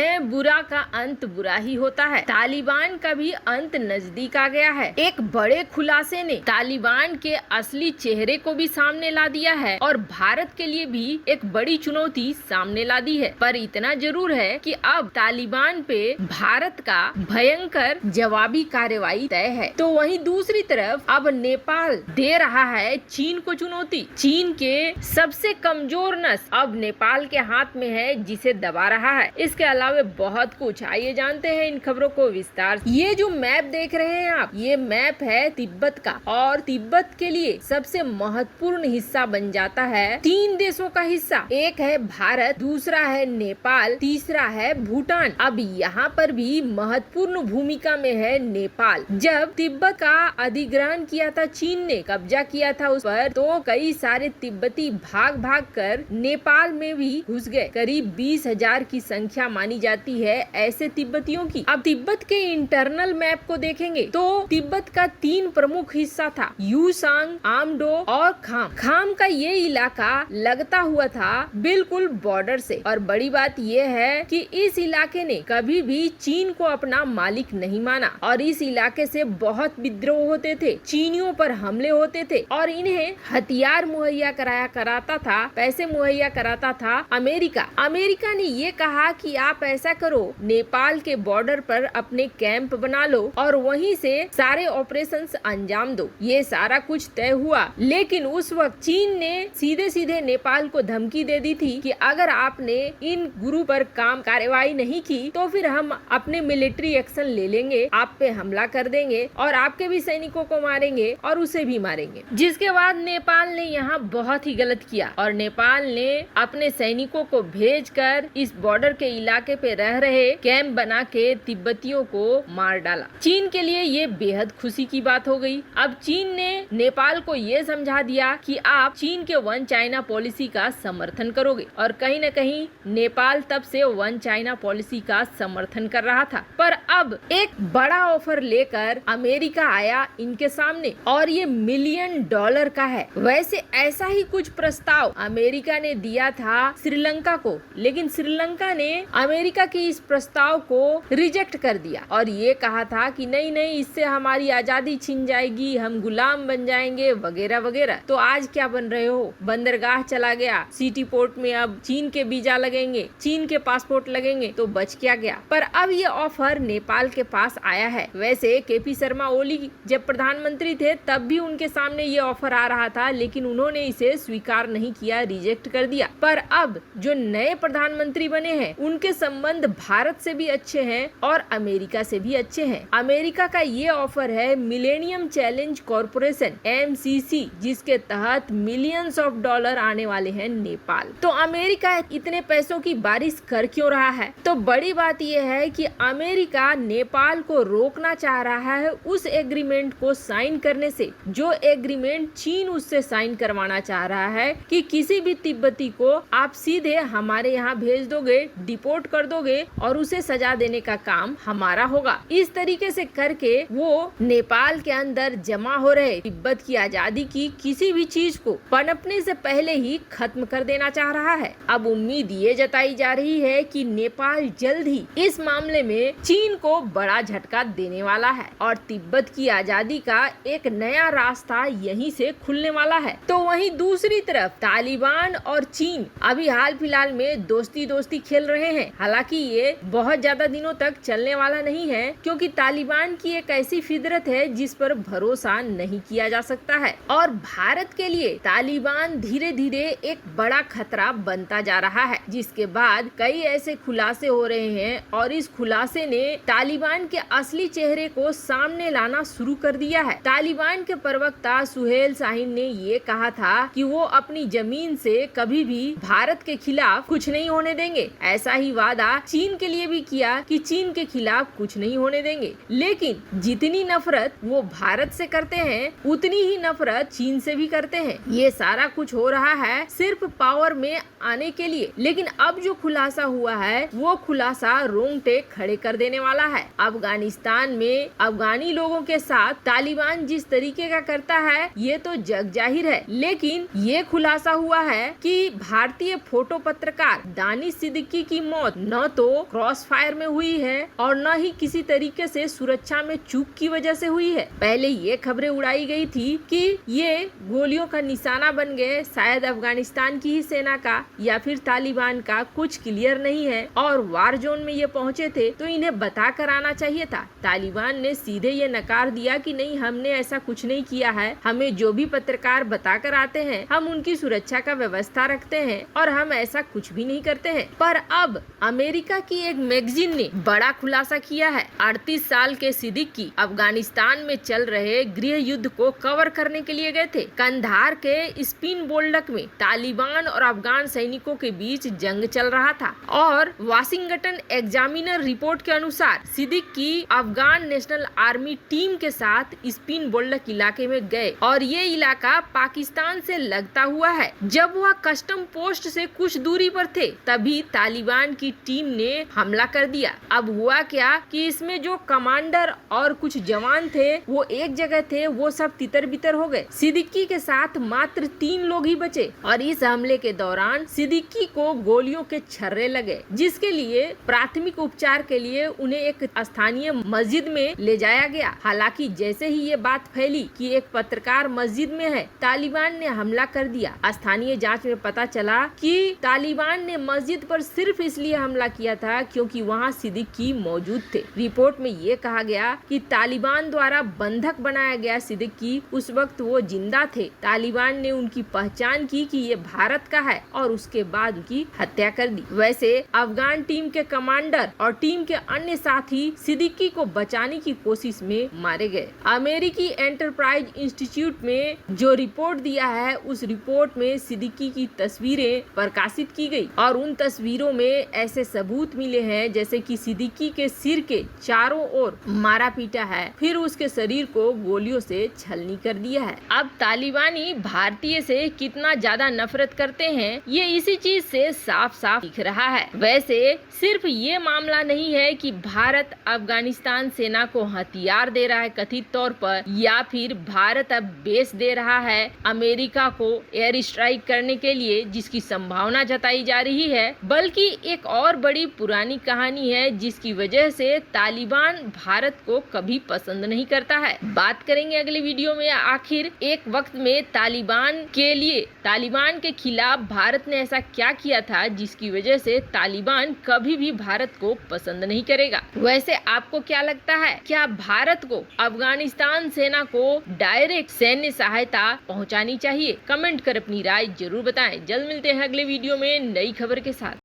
हैं बुरा का अंत बुरा ही होता है। तालिबान का भी अंत नजदीक आ गया है। एक बड़े खुलासे ने तालिबान के असली चेहरे को भी सामने ला दिया है और भारत के लिए भी एक बड़ी चुनौती सामने ला दी है। पर इतना जरूर है कि अब तालिबान पे भारत का भयंकर जवाबी कार्रवाई तय है। तो वहीं दूसरी तरफ अब नेपाल दे रहा है चीन को चुनौती। चीन के सबसे कमजोर नस अब नेपाल के हाथ में है, जिसे दबा रहा है। इसके अलावा बहुत कुछ, आइए जानते हैं इन खबरों को विस्तार से। ये जो मैप देख रहे हैं आप, ये मैप है तिब्बत का और तिब्बत के लिए सबसे महत्वपूर्ण हिस्सा बन जाता है 3 देशों का हिस्सा। एक है भारत, दूसरा है नेपाल, तीसरा है भूटान। अब यहाँ पर भी महत्वपूर्ण भूमिका में है नेपाल। जब तिब्बत का अधिग्रहण किया था चीन ने, कब्जा किया था उस पर, तो कई सारे तिब्बती भाग भाग कर नेपाल में भी घुस गए। करीब 20,000 की संख्या मानी जाती है ऐसे तिब्बतियों की। अब तिब्बत के इंटरनल मैप को देखेंगे तो तिब्बत का 3 प्रमुख हिस्सा था, यूसांग, आमडो और खाम। खाम का ये इलाका लगता हुआ था बिल्कुल बॉर्डर से। और बड़ी बात ये है कि इस इलाके ने कभी भी चीन को अपना मालिक नहीं माना और इस इलाके से बहुत विद्रोह होते थे, चीनियों पर हमले होते थे और इन्हें हथियार मुहैया कराता था, पैसे मुहैया कराता था अमेरिका। अमेरिका ने ये कहा कि आप ऐसा करो, नेपाल के बॉर्डर पर अपने कैंप बना लो और वहीं से सारे ऑपरेशंस अंजाम दो। ये सारा कुछ तय हुआ, लेकिन उस वक्त चीन ने सीधे सीधे नेपाल को धमकी दे दी थी कि अगर आपने इन गुरु पर कार्रवाई नहीं की तो फिर हम अपने मिलिट्री एक्शन ले लेंगे, आप पे हमला कर देंगे और आपके भी सैनिकों को मारेंगे और उसे भी मारेंगे। जिसके बाद नेपाल ने यहाँ बहुत ही गलत किया और नेपाल ने अपने सैनिकों को भेजकर इस बॉर्डर के इलाके पे रह रहे कैंप बना के तिब्बतियों को मार डाला। चीन के लिए ये बेहद खुशी की बात हो गई। अब चीन ने नेपाल को ये समझा दिया कि आप चीन के वन चाइना पॉलिसी का समर्थन करोगे और कहीं न कहीं नेपाल तब से वन चाइना पॉलिसी का समर्थन कर रहा था। पर अब एक बड़ा ऑफर लेकर अमेरिका आया इनके सामने और ये $1 मिलियन का है। वैसे ऐसा ही कुछ प्रस्ताव अमेरिका ने दिया था श्रीलंका को, लेकिन श्रीलंका ने अमेरिका के इस प्रस्ताव को रिजेक्ट कर दिया और ये कहा था कि नहीं नहीं, इससे हमारी आजादी छिन जाएगी, हम गुलाम बन जाएंगे वगैरह वगैरह। तो आज क्या बन रहे हो, बंदरगाह चला गया, सिटी पोर्ट में अब चीन के वीजा लगेंगे, चीन के पासपोर्ट लगेंगे, तो बच क्या गया। पर अब ये ऑफर नेपाल के पास आया है। वैसे केपी शर्मा ओली जब प्रधानमंत्री थे तब भी उनके सामने ये ऑफर आ रहा था, लेकिन उन्होंने इसे स्वीकार नहीं किया, रिजेक्ट कर दिया। पर अब जो नए प्रधानमंत्री बने हैं उनके संबंध भारत से भी अच्छे हैं और अमेरिका से भी अच्छे हैं। अमेरिका का ये ऑफर है मिलेनियम चैलेंज कॉर्पोरेशन MCC, जिसके तहत मिलियंस ऑफ डॉलर आने वाले हैं नेपाल। तो अमेरिका इतने पैसों की बारिश कर क्यों रहा है? तो बड़ी बात यह है कि अमेरिका नेपाल को रोकना चाह रहा है उस एग्रीमेंट को साइन करने से, जो एग्रीमेंट चीन उससे साइन करवाना चाह रहा है कि किसी भी तिब्बती को आप सीधे हमारे यहाँ भेज दोगे, डिपोर्ट कर दोगे और उसे सजा देने का काम हमारा होगा। इस तरीके से करके वो नेपाल के अंदर जमा हो रहे तिब्बत की आजादी की किसी भी चीज को पनपने से पहले ही खत्म कर देना चाह रहा है। अब उम्मीद ये जताई जा रही है कि नेपाल जल्द ही इस मामले में चीन को बड़ा झटका देने वाला है और तिब्बत की आजादी का एक नया रास्ता यहीं से खुलने वाला है। तो वहीं दूसरी तरफ तालिबान और चीन अभी हाल फिलहाल में दोस्ती खेल रहे हैं। हालांकि ये बहुत ज्यादा दिनों तक चलने वाला नहीं है, क्योंकि तालिबान की एक ऐसी फितरत है जिस पर भरोसा नहीं किया जा सकता है और भारत के लिए तालिबान धीरे धीरे एक बड़ा खतरा बनता जा रहा है, जिसके बाद कई ऐसे खुलासे हो रहे हैं और इस खुलासे ने तालिबान के असली चेहरे को सामने लाना शुरू कर दिया है। तालिबान के प्रवक्ता सुहेल शाहीन ने ये कहा था कि वो अपनी जमीन से कभी भी भारत के खिलाफ कुछ नहीं होने देंगे। ऐसा ही वादा चीन के लिए भी किया कि चीन के खिलाफ कुछ नहीं होने देंगे, लेकिन जितनी नफरत वो भारत से करते हैं उतनी ही नफरत चीन से भी करते हैं। ये सारा कुछ हो रहा है सिर्फ पावर में आने के लिए, लेकिन अब जो खुलासा हुआ है वो खुलासा रोंगटे खड़े कर देने वाला है। अफगानिस्तान में अफगानी लोगों के साथ तालिबान जिस तरीके का करता है ये तो जग जाहिर है, लेकिन ये खुलासा हुआ है कि भारतीय फोटो पत्रकार दानिश सिद्दीकी की मौत न तो क्रॉस फायर में हुई है और न ही किसी तरीके से सुरक्षा में चूक की वजह से हुई है। पहले ये खबरें उड़ाई गई थी कि ये गोलियों का निशाना बन गए, शायद अफगानिस्तान की ही सेना का या फिर तालिबान का, कुछ क्लियर नहीं है। और वार जोन में ये पहुंचे थे तो इन्हें बता कर आना चाहिए था। तालिबान ने सीधे ये नकार दिया कि नहीं, हमने ऐसा कुछ नहीं किया है, हमें जो भी पत्रकार बताकर आते हैं हम उनकी सुरक्षा का व्यवस्था रखते हैं और हम ऐसा कुछ भी नहीं करते हैं। पर अब अमेरिका की एक मैगजीन ने बड़ा खुलासा किया है। 38 साल के सिद्दीकी अफगानिस्तान में चल रहे गृह युद्ध को कवर करने के लिए गए थे। कंधार के स्पिन बोल्डक में तालिबान और अफगान सैनिकों के बीच जंग चल रहा था और वाशिंगटन एग्जामिनर रिपोर्ट के अनुसार Siddiqui Afghan national army team के साथ स्पिन बोल्डक इलाके में गए और ये इलाका पाकिस्तान से लगता हुआ है। जब वह कस्टम पोस्ट से कुछ दूरी पर थे तभी तालिबान की टीम ने हमला कर दिया। अब हुआ क्या कि इसमें जो कमांडर और कुछ जवान थे वो एक जगह थे, वो सब तितर बितर हो गए। सिद्दीकी के साथ मात्र 3 लोग ही बचे और इस हमले के दौरान सिद्दीकी को गोलियों के छर्रे लगे, जिसके लिए प्राथमिक उपचार के लिए उन्हें एक स्थानीय मस्जिद में ले जाया गया। हालांकि जैसे ही ये बात फैली कि एक पत्रकार मस्जिद में है, तालिबान ने हमला कर दिया। स्थानीय जांच में पता चला कि तालिबान ने मस्जिद पर सिर्फ इसलिए हमला किया था क्योंकि वहां सिद्दीकी मौजूद थे। रिपोर्ट में ये कहा गया कि तालिबान द्वारा बंधक बनाया गया सिद्दीकी, उस वक्त वो जिंदा थे। तालिबान ने उनकी पहचान की कि ये भारत का है और उसके बाद उनकी हत्या कर दी। वैसे अफगान टीम के कमांडर और टीम के अन्य साथी सिद्दीकी को बचाने की कोशिश में मारे गए। अमेरिकी एंटरप्राइज इंस्टीट्यूट में जो रिपोर्ट दिया है उस रिपोर्ट में सिद्दीकी की तस्वीरें प्रकाशित की गई और उन तस्वीरों में ऐसे सबूत मिले हैं जैसे कि सिद्दीकी के सिर के चारों ओर मारा पीटा है, फिर उसके शरीर को गोलियों से छलनी कर दिया है। अब तालिबानी भारतीय से कितना ज्यादा नफरत करते हैं ये इसी चीज से साफ साफ दिख रहा है। वैसे सिर्फ ये मामला नहीं है कि भारत अफगानिस्तान सेना को हथियार दे रहा है कथित तौर पर, या फिर भारत अब बेस दे रहा है अमेरिका को एयर स्ट्राइक करने के लिए जिसकी संभावना जताई जा रही है, बल्कि एक और बड़ी पुरानी कहानी है जिसकी वजह से तालिबान भारत को कभी पसंद नहीं करता है। बात करेंगे अगले वीडियो में आखिर एक वक्त में तालिबान के खिलाफ भारत ने ऐसा क्या किया था जिसकी वजह से तालिबान कभी भी भारत को पसंद नहीं करेगा। वैसे आपको क्या लगता है, क्या भारत को अफगानिस्तान सेना को डायरेक्ट सैन्य सहायता पहुंचानी चाहिए? कमेंट कर अपनी राय जरूर बताएं। जल्द मिलते हैं अगले वीडियो में नई खबर के साथ।